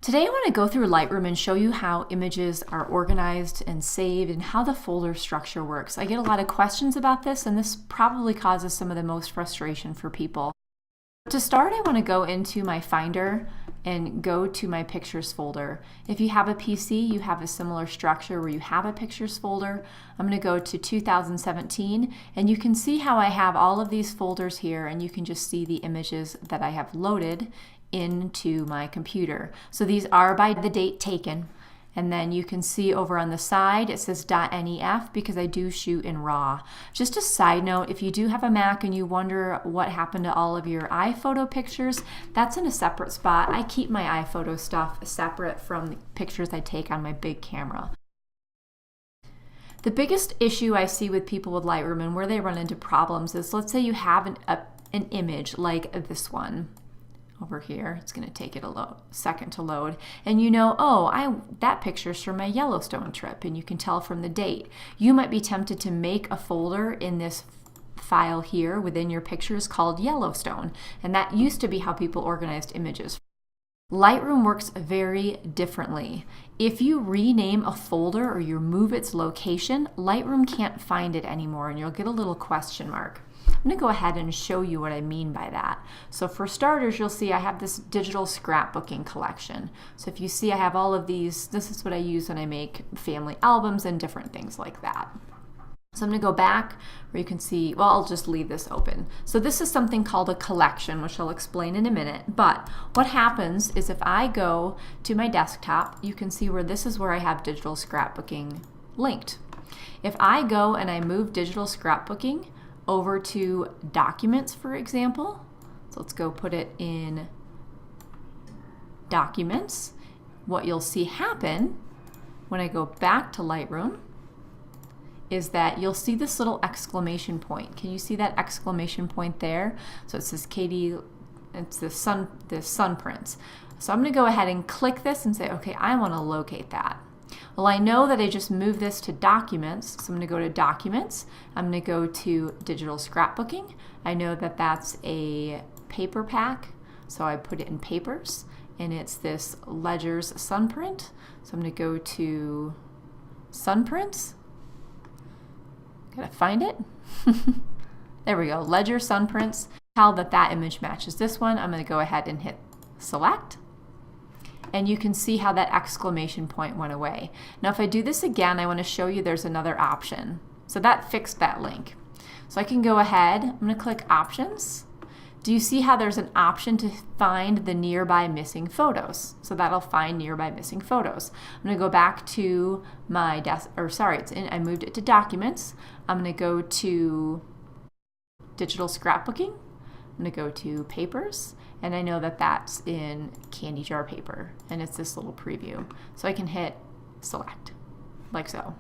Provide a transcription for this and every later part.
Today I want to go through Lightroom and show you how images are organized and saved and how the folder structure works. I get a lot of questions about this, and this probably causes some of the most frustration for people. To start, I want to go into my Finder and go to my Pictures folder. If you have a PC, you have a similar structure where you have a Pictures folder. I'm going to go to 2017, and you can see how I have all of these folders here, and you can just see the images that I have loaded into my computer. So these are by the date taken. And then you can see over on the side it says .nef because I do shoot in RAW. Just a side note, if you do have a Mac and you wonder what happened to all of your iPhoto pictures, that's in a separate spot. I keep my iPhoto stuff separate from the pictures I take on my big camera. The biggest issue I see with people with Lightroom and where they run into problems is, let's say you have an image like this one. Over here, it's going to take it a second to load, and you know, oh, that picture's from my Yellowstone trip, and you can tell from the date. You might be tempted to make a folder in this file here within your pictures called Yellowstone, and that used to be how people organized images. Lightroom works very differently. If you rename a folder or you move its location, Lightroom can't find it anymore, and you'll get a little question mark. I'm going to go ahead and show you what I mean by that. So for starters, you'll see I have this digital scrapbooking collection. So if you see I have all of these, this is what I use when I make family albums and different things like that. So I'm going to go back where you can see, well, I'll just leave this open. So this is something called a collection, which I'll explain in a minute. But what happens is if I go to my desktop, you can see where this is where I have digital scrapbooking linked. If I go and I move digital scrapbooking over to Documents, for example. So let's go put it in Documents. What you'll see happen when I go back to Lightroom is that you'll see this little exclamation point. Can you see that exclamation point there? So it says Katie, it's the sun prints. So I'm going to go ahead and click this and say, okay, I want to locate that. Well, I know that I just moved this to Documents, so I'm going to go to Documents. I'm going to go to Digital Scrapbooking. I know that that's a paper pack, so I put it in Papers, and it's this Ledger's Sunprint. So I'm going to go to Sunprints. Gotta find it. There we go, Ledger Sunprints. Tell that image matches this one. I'm going to go ahead and hit Select. And you can see how that exclamation point went away. Now if I do this again, I want to show you there's another option. So that fixed that link. So I can go ahead, I'm going to click Options. Do you see how there's an option to find the nearby missing photos? So that'll find nearby missing photos. I'm going to go back to my I moved it to Documents. I'm going to go to Digital Scrapbooking. I'm going to go to Papers, and I know that that's in candy jar paper, and it's this little preview. So I can hit Select, like so.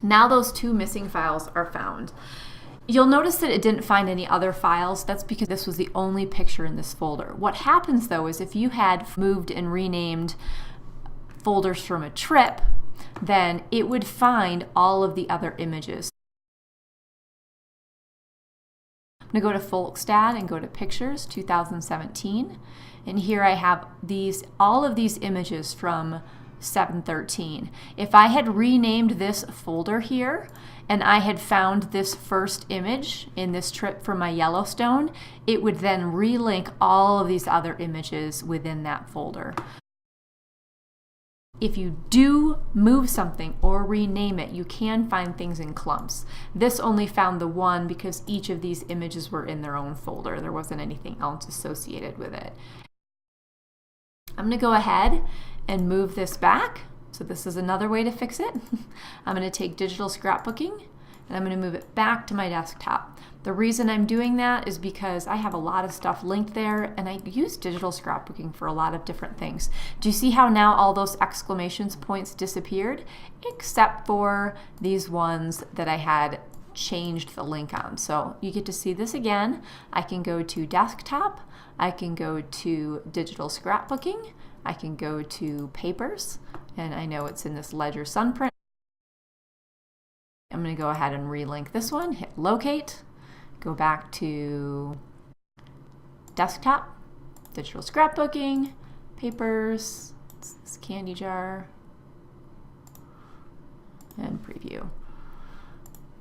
Now those two missing files are found. You'll notice that it didn't find any other files. That's because this was the only picture in this folder. What happens though is if you had moved and renamed folders from a trip, then it would find all of the other images. I'm going to go to Folkstad and go to Pictures 2017, and here I have all of these images from 7/13. If I had renamed this folder here and I had found this first image in this trip from my Yellowstone, it would then relink all of these other images within that folder. If you do move something or rename it, you can find things in clumps. This only found the one because each of these images were in their own folder. There wasn't anything else associated with it. I'm going to go ahead and move this back. So this is another way to fix it. I'm going to take Digital Scrapbooking and I'm going to move it back to my desktop. The reason I'm doing that is because I have a lot of stuff linked there, and I use digital scrapbooking for a lot of different things. Do you see how now all those exclamation points disappeared? Except for these ones that I had changed the link on. So you get to see this again. I can go to Desktop, I can go to Digital Scrapbooking, I can go to Papers, and I know it's in this Ledger Sunprint. I'm going to go ahead and relink this one, hit Locate, go back to Desktop, Digital Scrapbooking, Papers, It's this candy jar. And preview.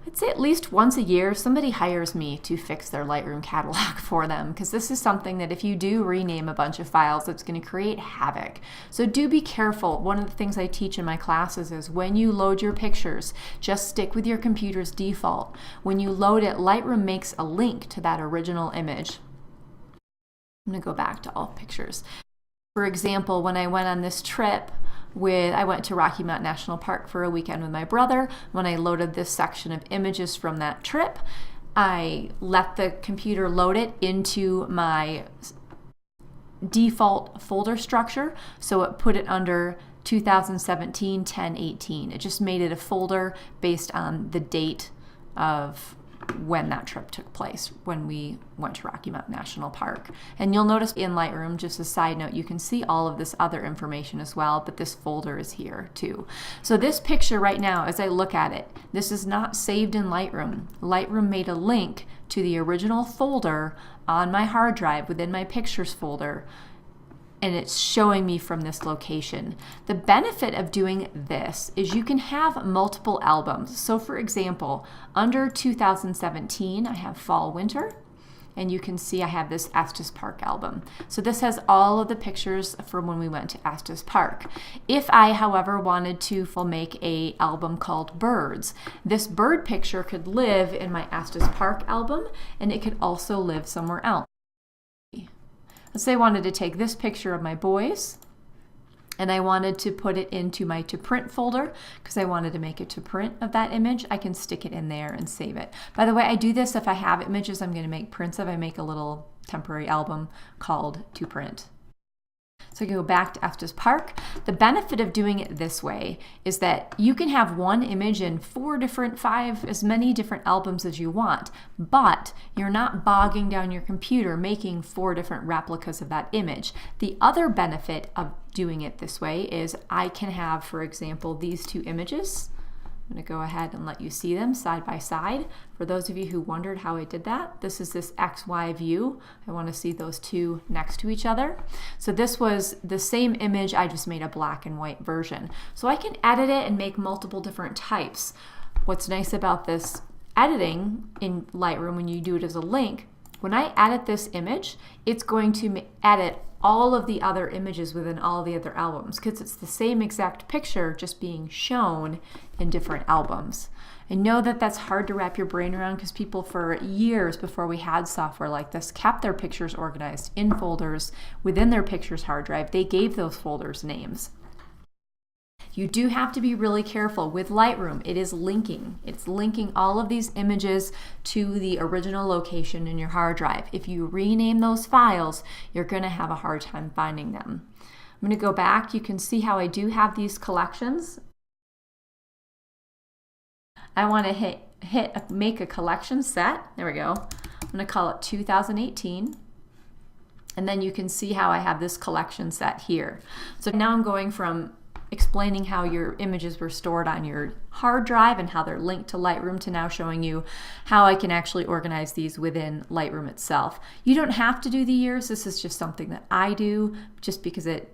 I'd say at least once a year somebody hires me to fix their Lightroom catalog for them, because this is something that if you do rename a bunch of files, it's going to create havoc. So do be careful. One of the things I teach in my classes is when you load your pictures, just stick with your computer's default. When you load it, Lightroom makes a link to that original image. I'm going to go back to all pictures. For example, when I went on this trip, I went to Rocky Mountain National Park for a weekend with my brother. When I loaded this section of images from that trip, I let the computer load it into my default folder structure. So it put it under 2017 10/18. It just made it a folder based on the date of when that trip took place, when we went to Rocky Mountain National Park. And you'll notice in Lightroom, just a side note, you can see all of this other information as well, but this folder is here too. So this picture right now, as I look at it, this is not saved in Lightroom. Lightroom made a link to the original folder on my hard drive within my pictures folder, and it's showing me from this location. The benefit of doing this is you can have multiple albums. So for example, under 2017, I have fall, winter, and you can see I have this Estes Park album. So this has all of the pictures from when we went to Estes Park. If I, however, wanted to make an album called Birds, this bird picture could live in my Estes Park album, and it could also live somewhere else. Let's say I wanted to take this picture of my boys and I wanted to put it into my to print folder because I wanted to make a to print of that image. I can stick it in there and save it. By the way, I do this if I have images I'm going to make prints of. I make a little temporary album called to print. So I can go back to Estes Park. The benefit of doing it this way is that you can have one image in 4 different, 5, as many different albums as you want, but you're not bogging down your computer making 4 different replicas of that image. The other benefit of doing it this way is I can have, for example, these 2 images. I'm going to go ahead and let you see them side by side. For those of you who wondered how I did that, this is this XY view. I want to see those 2 next to each other. So this was the same image, I just made a black and white version. So I can edit it and make multiple different types. What's nice about this editing in Lightroom when you do it as a link, when I edit this image, it's going to edit all of the other images within all the other albums because it's the same exact picture just being shown in different albums. I know that that's hard to wrap your brain around because people for years before we had software like this kept their pictures organized in folders within their pictures hard drive. They gave those folders names. You do have to be really careful with Lightroom. It is linking. It's linking all of these images to the original location in your hard drive. If you rename those files, you're going to have a hard time finding them. I'm going to go back. You can see how I do have these collections. I want to make a collection set. There we go. I'm going to call it 2018. And then you can see how I have this collection set here. So now I'm going from explaining how your images were stored on your hard drive and how they're linked to Lightroom to now showing you how I can actually organize these within Lightroom itself. You don't have to do the years. This is just something that I do just because it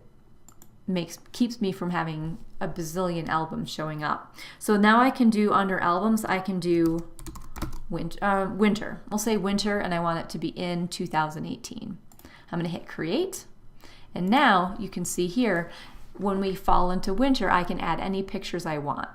keeps me from having a bazillion albums showing up. So now I can do under albums, I can do winter. We'll say winter and I want it to be in 2018. I'm going to hit create. And now you can see here, when we fall into winter, I can add any pictures I want.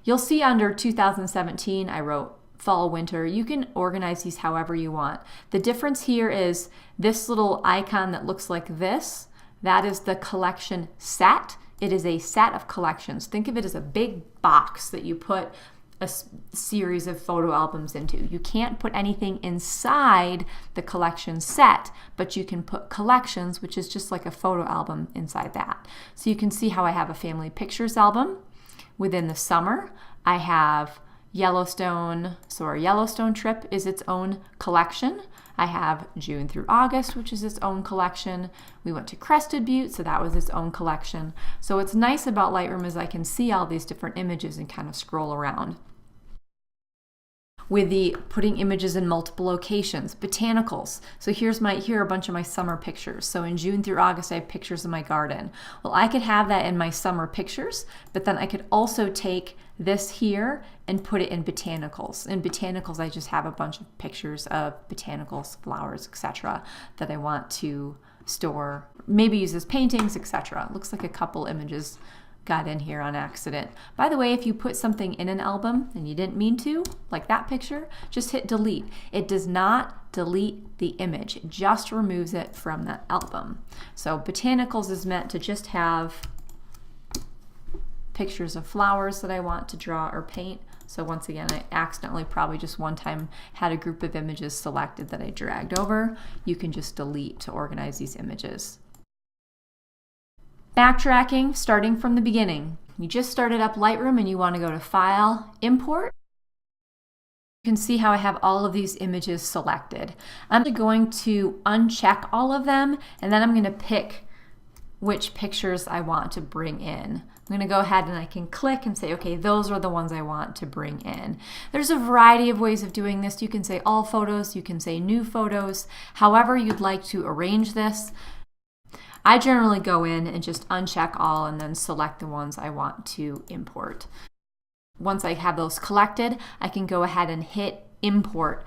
You'll see under 2017, I wrote fall, winter. You can organize these however you want. The difference here is this little icon that looks like this, that is the collection set. It is a set of collections. Think of it as a big box that you put a series of photo albums into. You can't put anything inside the collection set, but you can put collections, which is just like a photo album inside that. So you can see how I have a family pictures album. Within the summer, I have Yellowstone, so our Yellowstone trip is its own collection. I have June through August, which is its own collection. We went to Crested Butte, so that was its own collection. So what's nice about Lightroom is I can see all these different images and kind of scroll around. with the putting images in multiple locations. Botanicals. So here are a bunch of my summer pictures. So in June through August, I have pictures of my garden. Well, I could have that in my summer pictures, but then I could also take this here and put it in botanicals. In botanicals, I just have a bunch of pictures of botanicals, flowers, etc. that I want to store, maybe use as paintings, etc. Looks like a couple images got in here on accident. By the way, if you put something in an album and you didn't mean to, like that picture, just hit delete. It does not delete the image, it just removes it from the album. So botanicals is meant to just have pictures of flowers that I want to draw or paint. So once again, I accidentally probably just one time had a group of images selected that I dragged over. You can just delete to organize these images. Backtracking, starting from the beginning. You just started up Lightroom and you want to go to File, Import. You can see how I have all of these images selected. I'm going to uncheck all of them, and then I'm going to pick which pictures I want to bring in. I'm going to go ahead and I can click and say, okay, those are the ones I want to bring in. There's a variety of ways of doing this. You can say all photos, you can say new photos, however you'd like to arrange this. I generally go in and just uncheck all and then select the ones I want to import. Once I have those collected, I can go ahead and hit import.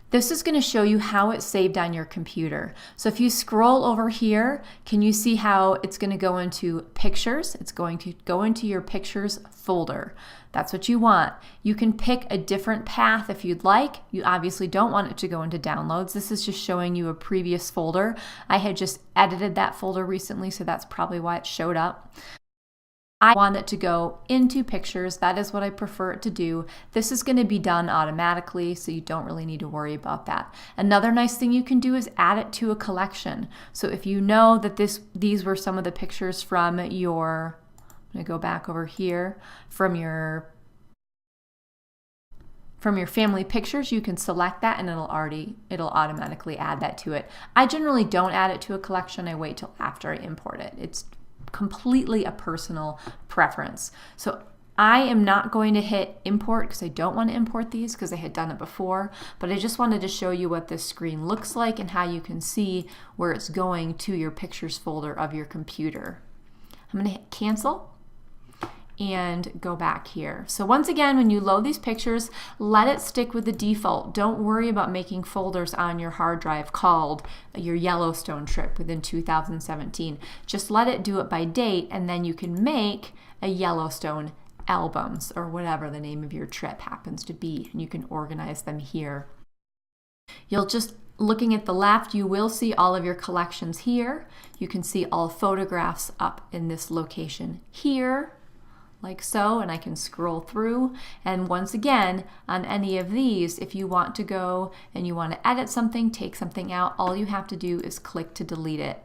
This is going to show you how it's saved on your computer. So if you scroll over here, can you see how it's going to go into pictures? It's going to go into your pictures folder. That's what you want. You can pick a different path if you'd like. You obviously don't want it to go into downloads. This is just showing you a previous folder. I had just edited that folder recently, so that's probably why it showed up. I want it to go into pictures. That is what I prefer it to do. This is going to be done automatically, so you don't really need to worry about that. Another nice thing you can do is add it to a collection. So if you know that these were some of the pictures from your, I'm going to go back over here, from your family pictures, you can select that and it'll automatically add that to it. I generally don't add it to a collection. I wait till after I import it. It's completely a personal preference. So I am not going to hit import because I don't want to import these because I had done it before, but I just wanted to show you what this screen looks like and how you can see where it's going to your pictures folder of your computer. I'm going to hit cancel and go back here. So once again, when you load these pictures, let it stick with the default. Don't worry about making folders on your hard drive called your Yellowstone trip within 2017. Just let it do it by date, and then you can make a Yellowstone albums or whatever the name of your trip happens to be, and you can organize them here. You'll just, looking at the left, you will see all of your collections here. You can see all photographs up in this location here, like so, and I can scroll through. And once again, on any of these, if you want to go and you want to edit something, take something out, all you have to do is click to delete it.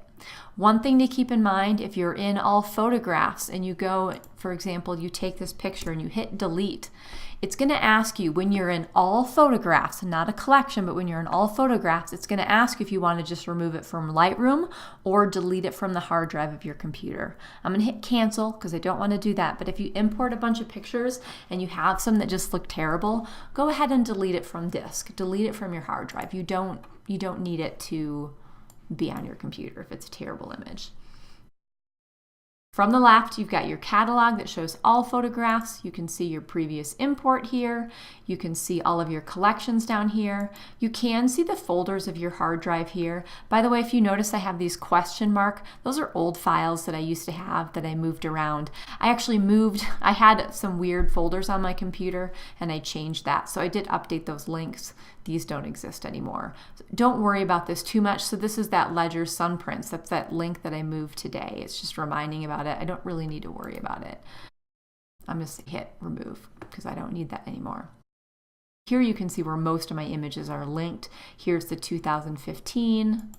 One thing to keep in mind, if you're in all photographs and you go, for example, you take this picture and you hit delete, it's going to ask you when you're in all photographs, not a collection, but when you're in all photographs, it's going to ask you if you want to just remove it from Lightroom or delete it from the hard drive of your computer. I'm going to hit cancel because I don't want to do that. But if you import a bunch of pictures and you have some that just look terrible, go ahead and delete it from disk. Delete it from your hard drive. You don't need it to be on your computer if it's a terrible image. From the left, you've got your catalog that shows all photographs. You can see your previous import here. You can see all of your collections down here. You can see the folders of your hard drive here. By the way, if you notice I have these question mark, those are old files that I used to have that I moved around. I had some weird folders on my computer and I changed that. So I did update those links. These don't exist anymore. Don't worry about this too much. So this is that Ledger Sunprints. That's that link that I moved today. It's just reminding about it. I don't really need to worry about it. I'm just hit remove because I don't need that anymore. Here you can see where most of my images are linked. Here's the 2015.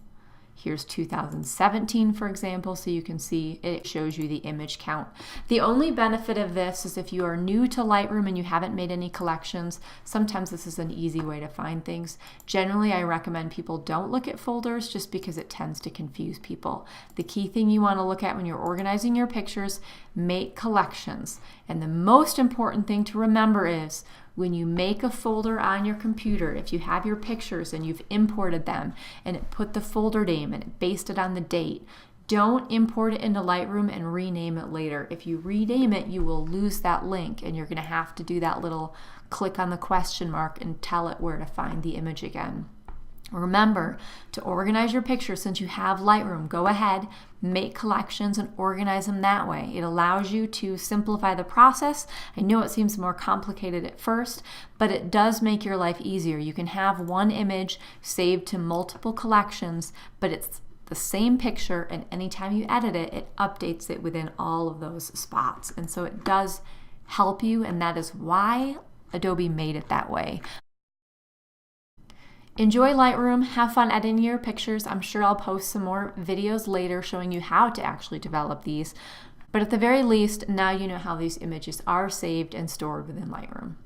Here's 2017, for example, so you can see it shows you the image count. The only benefit of this is if you are new to Lightroom and you haven't made any collections, sometimes this is an easy way to find things. Generally, I recommend people don't look at folders just because it tends to confuse people. The key thing you want to look at when you're organizing your pictures, make collections. And the most important thing to remember is When you make a folder on your computer, if you have your pictures and you've imported them and it put the folder name and it based it on the date, don't import it into Lightroom and rename it later. If you rename it, you will lose that link and you're going to have to do that little click on the question mark and tell it where to find the image again. Remember to organize your pictures. Since you have Lightroom, go ahead, make collections and organize them that way. It allows you to simplify the process. I know it seems more complicated at first, but it does make your life easier. You can have one image saved to multiple collections, but it's the same picture, and anytime you edit it, it updates it within all of those spots. And so it does help you, and that is why Adobe made it that way. Enjoy Lightroom, have fun editing your pictures. I'm sure I'll post some more videos later showing you how to actually develop these. But at the very least, now you know how these images are saved and stored within Lightroom.